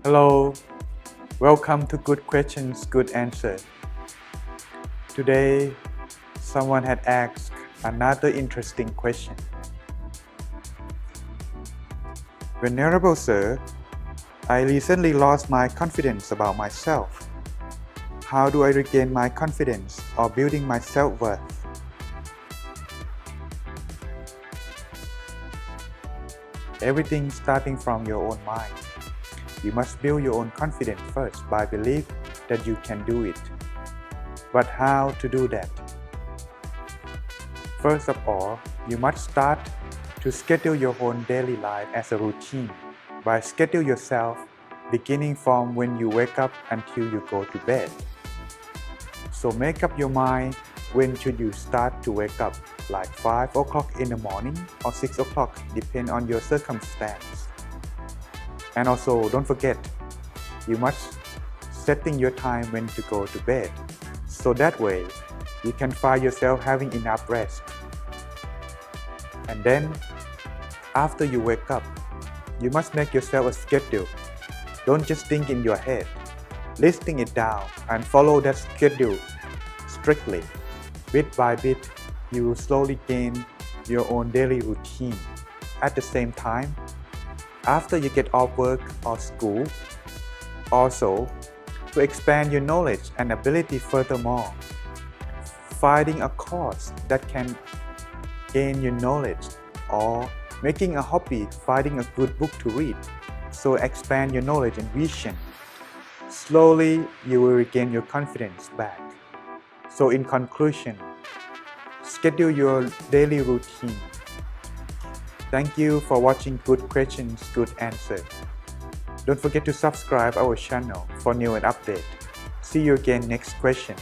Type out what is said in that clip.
Hello, welcome to Good Questions, Good Answer. Today, someone had asked another interesting question. Venerable Sir, I recently lost my confidence about myself. How do I regain my confidence or building my self-worth? Everything starting from your own mind. You must build your own confidence first by belief that you can do it. But how to do that? First of all, you must start to schedule your own daily life as a routine by schedule yourself beginning from when you wake up until you go to bed. So make up your mind when should you start to wake up, like 5 o'clock in the morning or 6 o'clock, depend on your circumstance. And also don't forget, you must setting your time when to go to bed. So that way, you can find yourself having enough rest. And then, after you wake up, you must make yourself a schedule. Don't just think in your head. Listing it down and follow that schedule strictly. Bit by bit, you will slowly gain your own daily routine. At the same time, after you get off work or school, also to expand your knowledge and ability furthermore, finding a course that can gain your knowledge, or making a hobby, finding a good book to read, so expand your knowledge and vision. Slowly, you will regain your confidence back. So in conclusion, schedule your daily routine. Thank you for watching Good Questions, Good Answer. Don't forget to subscribe our channel for new and update. See you again next question.